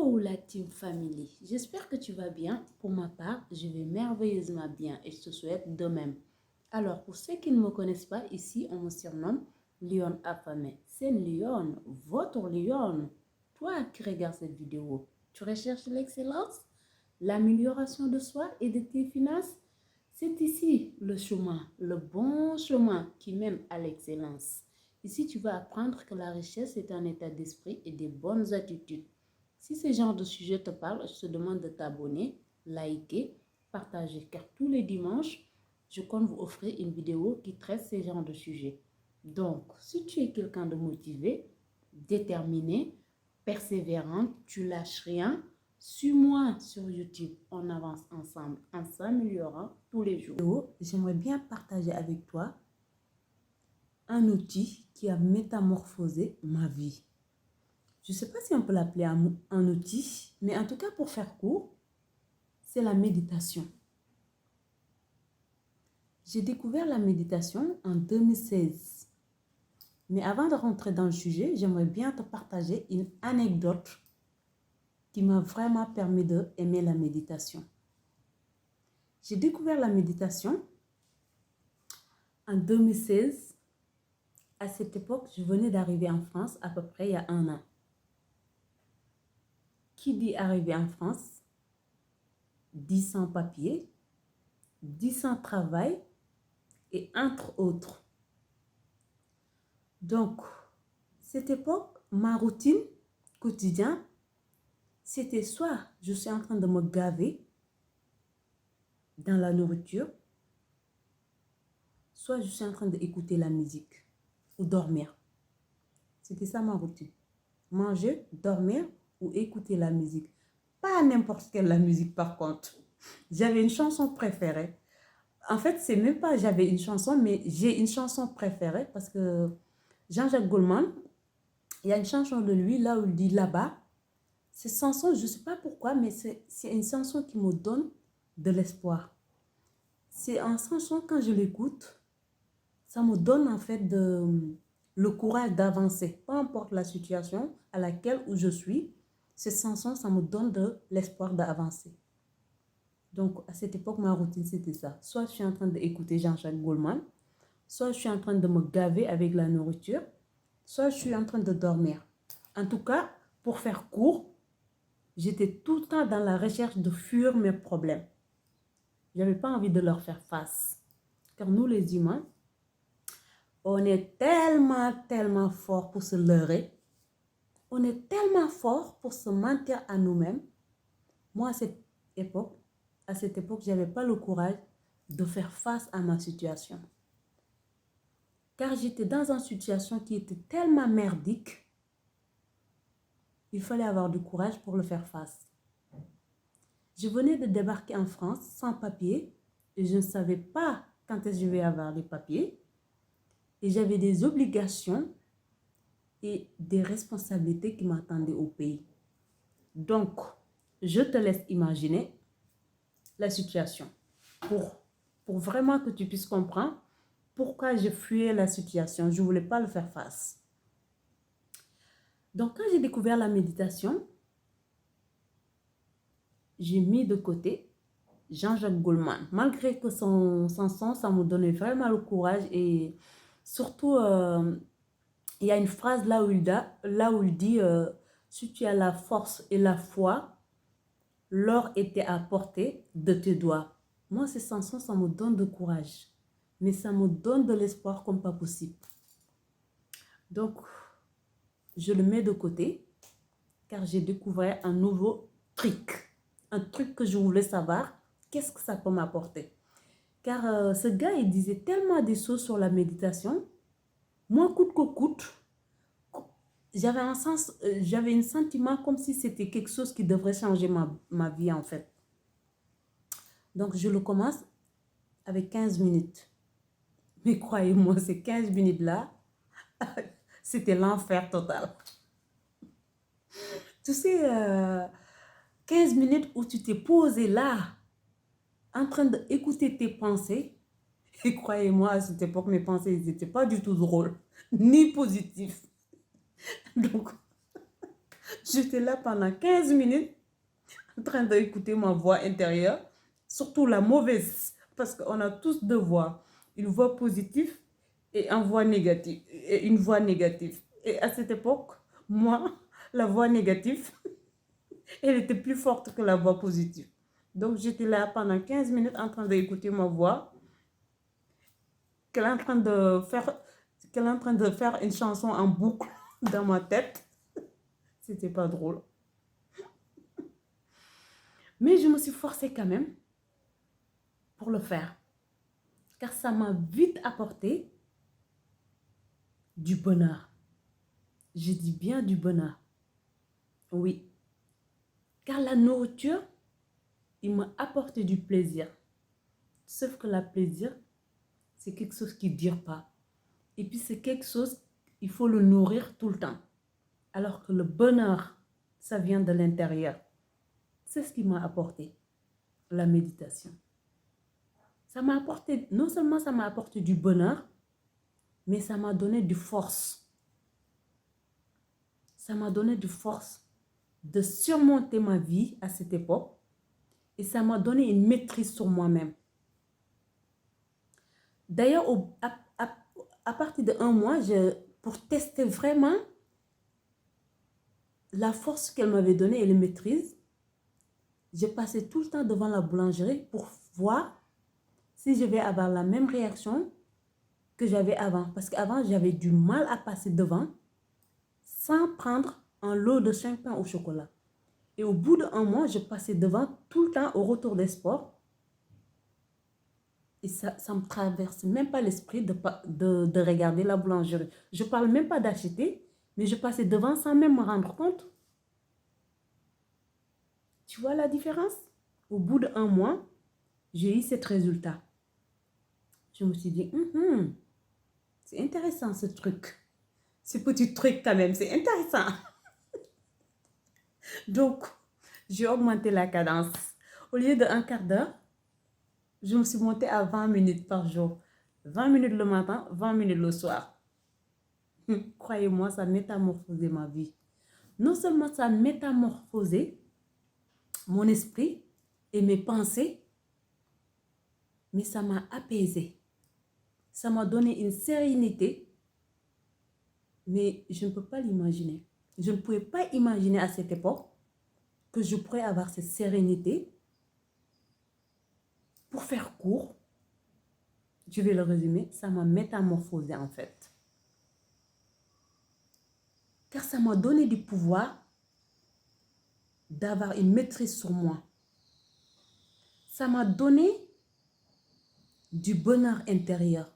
Hello la team family, j'espère que tu vas bien. Pour ma part, je vais merveilleusement bien et je te souhaite de même. Alors, pour ceux qui ne me connaissent pas, ici on me surnomme Lion affamé. C'est Lion, votre Lion. Toi qui regardes cette vidéo, tu recherches l'excellence, l'amélioration de soi et de tes finances? C'est ici le chemin, le bon chemin qui mène à l'excellence. Ici, tu vas apprendre que la richesse est un état d'esprit et des bonnes attitudes. Si ce genre de sujet te parle, je te demande de t'abonner, liker, partager, car tous les dimanches, je compte vous offrir une vidéo qui traite ce genre de sujet. Donc, si tu es quelqu'un de motivé, déterminé, persévérant, tu lâches rien, suis-moi sur YouTube. On avance ensemble en s'améliorant tous les jours. J'aimerais bien partager avec toi un outil qui a métamorphosé ma vie. Je ne sais pas si on peut l'appeler un outil, mais en tout cas, pour faire court, c'est la méditation. J'ai découvert la méditation en 2016. Mais avant de rentrer dans le sujet, j'aimerais bien te partager une anecdote qui m'a vraiment permis d'aimer la méditation. J'ai découvert la méditation en 2016. À cette époque, je venais d'arriver en France à peu près il y a 1 an. Qui dit arriver en France, dit sans papier, dit sans travail et entre autres. Donc, cette époque, ma routine quotidienne, c'était soit je suis en train de me gaver dans la nourriture, soit je suis en train d'écouter la musique ou dormir. C'était ça ma routine. Manger, dormir ou écouter la musique. Pas n'importe quelle la musique par contre. J'avais une chanson préférée. En fait, c'est même pas j'avais une chanson, mais j'ai une chanson préférée parce que Jean-Jacques Goldman, il y a une chanson de lui là où il dit là-bas. Cette chanson, je ne sais pas pourquoi, mais c'est une chanson qui me donne de l'espoir. C'est une chanson, quand je l'écoute, ça me donne en fait le courage d'avancer. Peu importe la situation à laquelle où je suis, cette chanson, ça me donne de l'espoir d'avancer. Donc, à cette époque, ma routine, c'était ça. Soit je suis en train d'écouter Jean-Jacques Goldman, soit je suis en train de me gaver avec la nourriture, soit je suis en train de dormir. En tout cas, pour faire court, j'étais tout le temps dans la recherche de fuir mes problèmes. Je n'avais pas envie de leur faire face. Car nous, les humains, on est tellement forts pour se leurrer. On est tellement forts pour se mentir à nous-mêmes. Moi, à cette époque, je n'avais pas le courage de faire face à ma situation. Car j'étais dans une situation qui était tellement merdique, il fallait avoir du courage pour le faire face. Je venais de débarquer en France sans papier et je ne savais pas quand est-ce que je vais avoir les papiers. Et j'avais des obligations et des responsabilités qui m'attendaient au pays. Donc, je te laisse imaginer la situation pour vraiment que tu puisses comprendre pourquoi je fuyais la situation. Je ne voulais pas le faire face. Donc, quand j'ai découvert la méditation, j'ai mis de côté Jean-Jacques Goldman. Malgré que son son, ça me donnait vraiment le courage et surtout, il y a une phrase là où il dit si tu as la force et la foi, l'or était à portée de tes doigts. Moi, ces chansons, ça me donne de courage. Mais ça me donne de l'espoir comme pas possible. Donc, je le mets de côté car j'ai découvert un nouveau truc. Un truc que je voulais savoir, qu'est-ce que ça peut m'apporter. Car ce gars, il disait tellement des choses sur la méditation. Moi, coûte que coûte, j'avais un sentiment comme si c'était quelque chose qui devrait changer ma vie en fait. Donc, je le commence avec 15 minutes. Mais croyez-moi, ces 15 minutes-là, c'était l'enfer total. Tu sais, 15 minutes où tu t'es posé là, en train d'écouter tes pensées. Et croyez-moi, à cette époque, mes pensées n'étaient pas du tout drôles, ni positives. Donc, J'étais là pendant 15 minutes en train d'écouter ma voix intérieure, surtout la mauvaise, parce qu'on a tous deux voix, une voix positive et une voix négative. Et à cette époque, moi, la voix négative, elle était plus forte que la voix positive. Donc j'étais là pendant 15 minutes en train d'écouter ma voix, qu'elle est en train de faire, qu'elle est en train de faire une chanson en boucle dans ma tête. C'était pas drôle. Mais je me suis forcée quand même pour le faire. Car ça m'a vite apporté du bonheur. Je dis bien du bonheur. Oui. Car la nourriture, il m'a apporté du plaisir. Sauf que le plaisir, c'est quelque chose qui ne dure pas. Et puis c'est quelque chose, il faut le nourrir tout le temps. Alors que le bonheur, ça vient de l'intérieur. C'est ce qui m'a apporté la méditation. Ça m'a apporté, non seulement ça m'a apporté du bonheur, mais ça m'a donné du force. Ça m'a donné du force de surmonter ma vie à cette époque et ça m'a donné une maîtrise sur moi-même. D'ailleurs, à partir d'1 mois, pour tester vraiment la force qu'elle m'avait donnée et la maîtrise, j'ai passé tout le temps devant la boulangerie pour voir si je vais avoir la même réaction que j'avais avant. Parce qu'avant, j'avais du mal à passer devant sans prendre un lot de 5 pains au chocolat. Et au bout d'1 mois, je passais devant tout le temps au retour des sports. Et ça ne me traverse même pas l'esprit de regarder la boulangerie. Je ne parle même pas d'acheter, mais je passais devant sans même me rendre compte. Tu vois la différence? Au bout d'1 mois, j'ai eu cet résultat. Je me suis dit, c'est intéressant ce truc. Ce petit truc quand même, c'est intéressant. Donc, j'ai augmenté la cadence. Au lieu d'1 quart d'heure, je me suis montée à 20 minutes par jour. 20 minutes le matin, 20 minutes le soir. Croyez-moi, ça a métamorphosé ma vie. Non seulement ça a métamorphosé mon esprit et mes pensées, mais ça m'a apaisé. Ça m'a donné une sérénité, mais je ne peux pas l'imaginer. Je ne pouvais pas imaginer à cette époque que je pourrais avoir cette sérénité. Pour faire court, je vais le résumer, ça m'a métamorphosé en fait. Car ça m'a donné du pouvoir d'avoir une maîtrise sur moi. Ça m'a donné du bonheur intérieur.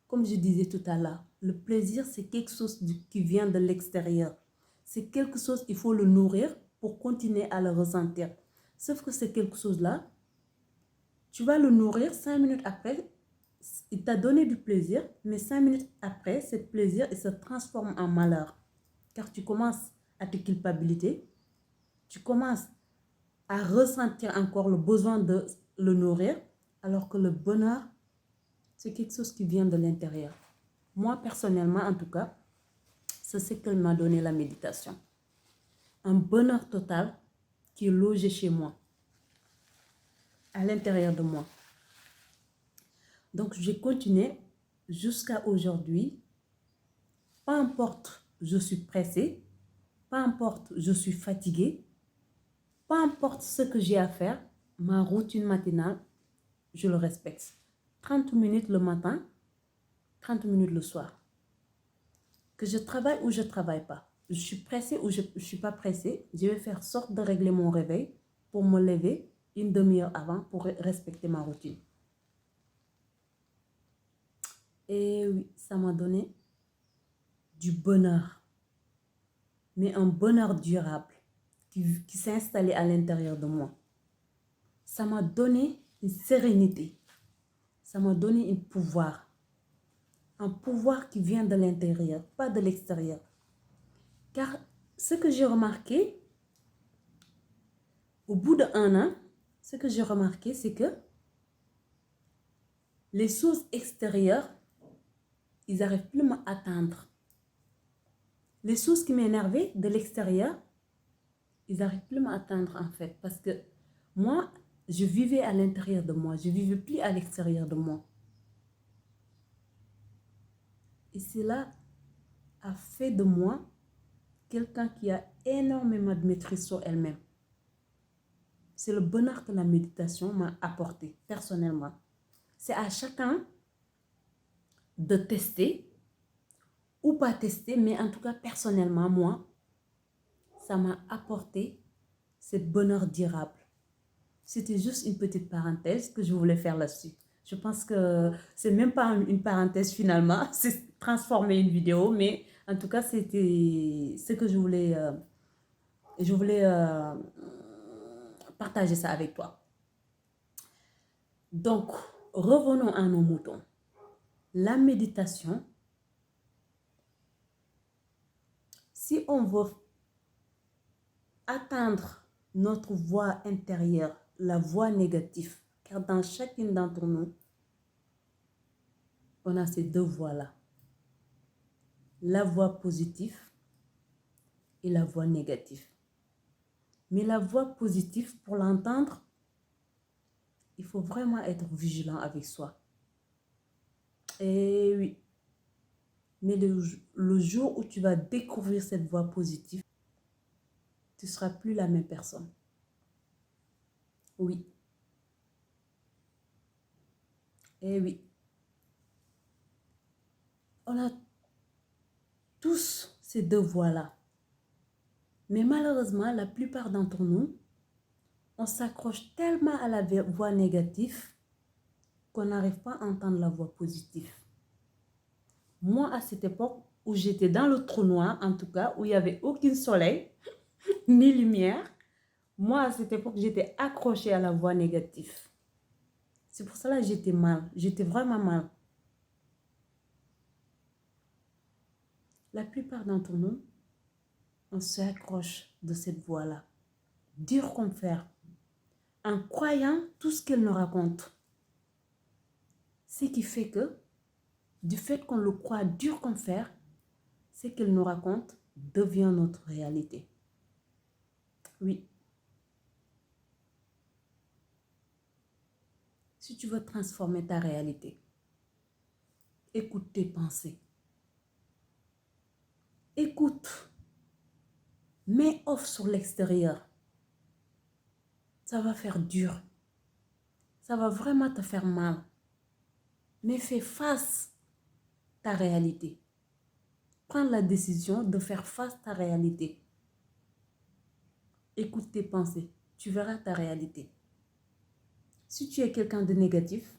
Comme je disais tout à l'heure, le plaisir, c'est quelque chose qui vient de l'extérieur. C'est quelque chose, il faut le nourrir pour continuer à le ressentir. Sauf que c'est quelque chose-là, tu vas le nourrir 5 minutes après, il t'a donné du plaisir, mais 5 minutes après, ce plaisir il se transforme en malheur. Car tu commences à te culpabiliser, tu commences à ressentir encore le besoin de le nourrir, alors que le bonheur, c'est quelque chose qui vient de l'intérieur. Moi, personnellement, en tout cas, c'est ce qu'elle m'a donné la méditation. Un bonheur total qui est logé chez moi, à l'intérieur de moi. Donc, j'ai continué jusqu'à aujourd'hui. Peu importe, je suis pressée. Peu importe, je suis fatiguée. Peu importe ce que j'ai à faire, ma routine matinale, je le respecte. 30 minutes le matin, 30 minutes le soir. Que je travaille ou je ne travaille pas. Je suis pressée ou je ne suis pas pressée. Je vais faire sorte de régler mon réveil pour me lever une demi-heure avant pour respecter ma routine. Et oui, ça m'a donné du bonheur. Mais un bonheur durable qui s'est installé à l'intérieur de moi. Ça m'a donné une sérénité. Ça m'a donné un pouvoir. Un pouvoir qui vient de l'intérieur, pas de l'extérieur. Car ce que j'ai remarqué, au bout d'1 an, ce que j'ai remarqué, c'est que les choses extérieures, ils n'arrivent plus à m'atteindre. Les choses qui m'énervaient de l'extérieur, ils n'arrivent plus à m'atteindre en fait. Parce que moi, je vivais à l'intérieur de moi. Je ne vivais plus à l'extérieur de moi. Et cela a fait de moi quelqu'un qui a énormément de maîtrise sur elle-même. C'est le bonheur que la méditation m'a apporté personnellement. C'est à chacun de tester ou pas tester, mais en tout cas personnellement, moi, ça m'a apporté ce bonheur durable. C'était juste une petite parenthèse que je voulais faire là-dessus. Je pense que c'est même pas une parenthèse finalement, c'est transformer une vidéo, mais en tout cas, c'était ce que je voulais partager ça avec toi. Donc, revenons à nos moutons. La méditation, si on veut atteindre notre voix intérieure, la voix négative, car dans chacune d'entre nous, on a ces deux voix-là. La voix positive et la voix négative. Mais la voix positive, pour l'entendre, il faut vraiment être vigilant avec soi. Et oui. Mais le jour où tu vas découvrir cette voix positive, tu ne seras plus la même personne. Oui. Et oui. On a tous ces deux voix-là. Mais malheureusement, la plupart d'entre nous, on s'accroche tellement à la voix négative qu'on n'arrive pas à entendre la voix positive. Moi, à cette époque où j'étais dans le trou noir, en tout cas, où il n'y avait aucun soleil, ni lumière, moi, à cette époque, j'étais accrochée à la voix négative. C'est pour cela que j'étais mal. J'étais vraiment mal. La plupart d'entre nous, on s'accroche de cette voix-là. Dur comme fer. En croyant tout ce qu'elle nous raconte. Ce qui fait que, du fait qu'on le croit dur comme fer, ce qu'elle nous raconte devient notre réalité. Oui. Si tu veux transformer ta réalité, écoute tes pensées. Écoute. Mets off sur l'extérieur. Ça va faire dur. Ça va vraiment te faire mal. Mais fais face à ta réalité. Prends la décision de faire face à ta réalité. Écoute tes pensées. Tu verras ta réalité. Si tu es quelqu'un de négatif,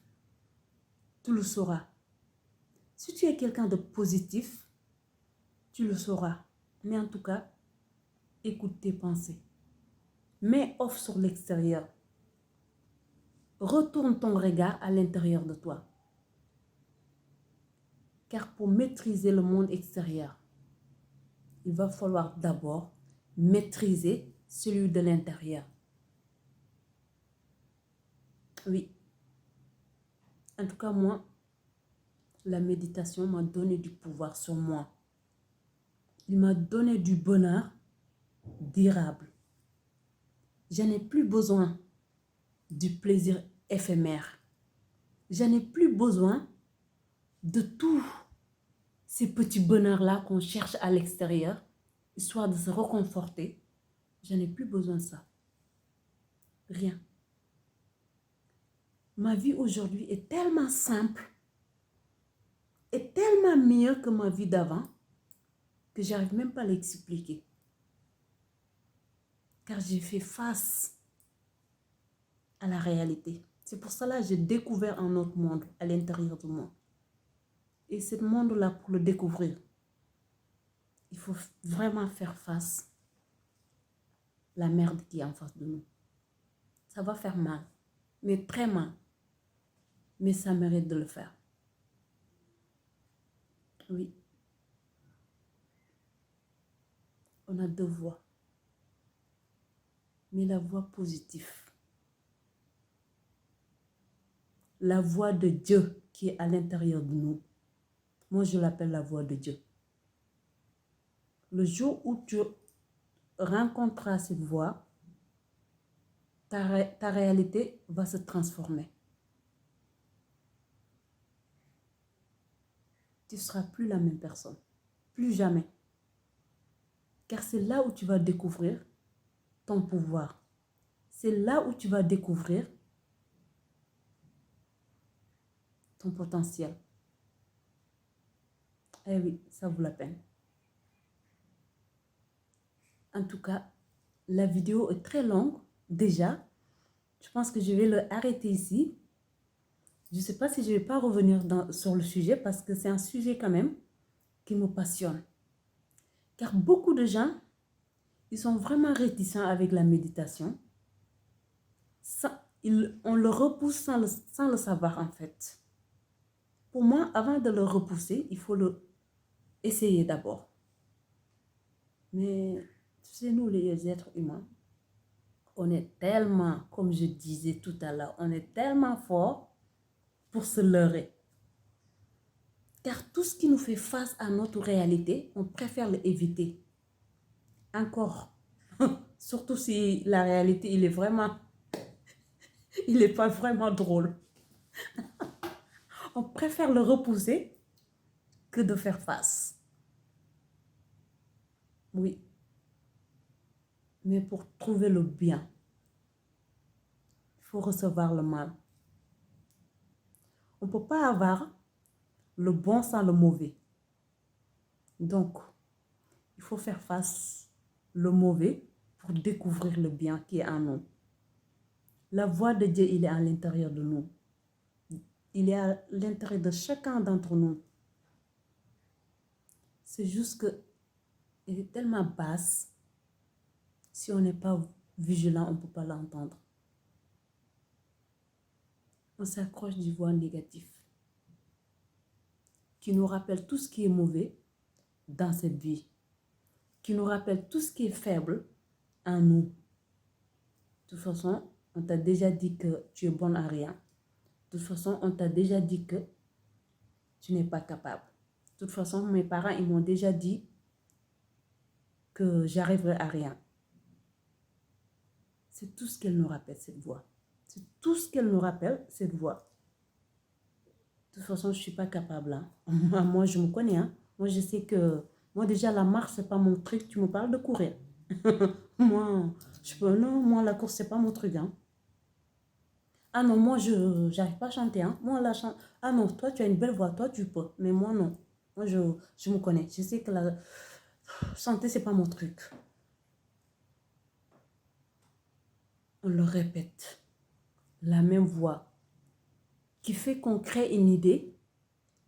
tu le sauras. Si tu es quelqu'un de positif, tu le sauras. Mais en tout cas, écoute tes pensées. Mets off sur l'extérieur. Retourne ton regard à l'intérieur de toi. Car pour maîtriser le monde extérieur, il va falloir d'abord maîtriser celui de l'intérieur. Oui. En tout cas, moi, la méditation m'a donné du pouvoir sur moi. Il m'a donné du bonheur durable. Je n'ai plus besoin du plaisir éphémère. Je n'ai plus besoin de tous ces petits bonheurs-là qu'on cherche à l'extérieur, histoire de se réconforter. Je n'ai plus besoin de ça. Rien. Ma vie aujourd'hui est tellement simple et tellement mieux que ma vie d'avant que j'arrive même pas à l'expliquer. Car j'ai fait face à la réalité. C'est pour cela que j'ai découvert un autre monde à l'intérieur de moi. Et ce monde-là, pour le découvrir, il faut vraiment faire face à la merde qui est en face de nous. Ça va faire mal, mais très mal. Mais ça mérite de le faire. Oui. On a deux voix. Mais la voix positive, la voix de Dieu qui est à l'intérieur de nous, moi je l'appelle la voix de Dieu. Le jour où tu rencontreras cette voix, ta réalité va se transformer. Tu ne seras plus la même personne. Plus jamais. Car c'est là où tu vas découvrir ton pouvoir. C'est là où tu vas découvrir ton potentiel. Eh oui, ça vaut la peine. En tout cas, la vidéo est très longue déjà. Je pense que je vais l'arrêter ici. Je ne sais pas si je ne vais pas revenir sur le sujet parce que c'est un sujet quand même qui me passionne. Car beaucoup de gens, ils sont vraiment réticents avec la méditation. On le repousse sans le savoir en fait. Pour moi, avant de le repousser, il faut essayer d'abord. Mais tu sais, nous les êtres humains, on est tellement, comme je disais tout à l'heure, on est tellement forts pour se leurrer. Car tout ce qui nous fait face à notre réalité, on préfère l'éviter. Encore, surtout si la réalité, il n'est pas vraiment drôle. On préfère le repousser que de faire face. Oui. Mais pour trouver le bien, il faut recevoir le mal. On ne peut pas avoir le bon sans le mauvais. Donc, il faut faire face le mauvais pour découvrir le bien qui est en nous. La voix de Dieu, il est à l'intérieur de nous. Il est à l'intérieur de chacun d'entre nous. C'est juste qu'il est tellement basse. Si on n'est pas vigilant, on ne peut pas l'entendre. On s'accroche du voix négatif qui nous rappelle tout ce qui est mauvais dans cette vie, qui nous rappelle tout ce qui est faible en nous. De toute façon, on t'a déjà dit que tu es bonne à rien. De toute façon, on t'a déjà dit que tu n'es pas capable. De toute façon, mes parents, ils m'ont déjà dit que j'arriverai à rien. C'est tout ce qu'elle nous rappelle, cette voix. C'est tout ce qu'elle nous rappelle, cette voix. De toute façon, je ne suis pas capable. Hein. Moi, je me connais. Hein. Moi, je sais que... Moi, déjà, la marche, ce n'est pas mon truc. Tu me parles de courir. Moi, moi, la course, ce n'est pas mon truc. Hein. Ah non, moi, je n'arrive pas à chanter. Hein. Moi, ah non, toi, tu as une belle voix. Toi, tu peux. Mais moi, non. Moi, je me connais. Je sais que chanter, ce n'est pas mon truc. On le répète. La même voix qui fait qu'on crée une idée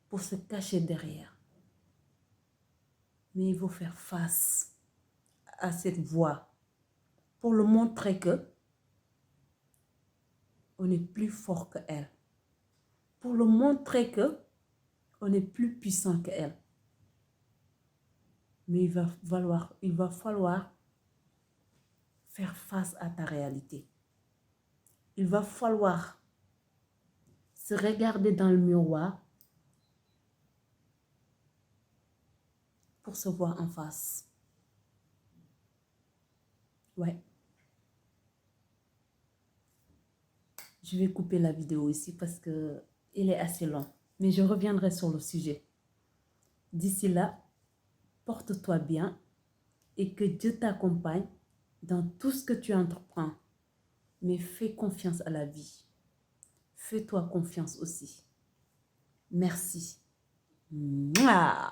pour se cacher derrière. Mais il faut faire face à cette voix pour le montrer que on est plus fort qu'elle. Pour le montrer que on est plus puissant qu'elle. Mais il va falloir faire face à ta réalité. Il va falloir se regarder dans le miroir pour se voir en face. Ouais. Je vais couper la vidéo ici parce que il est assez long. Mais je reviendrai sur le sujet. D'ici là, porte-toi bien et que Dieu t'accompagne dans tout ce que tu entreprends. Mais fais confiance à la vie. Fais-toi confiance aussi. Merci. Mouah!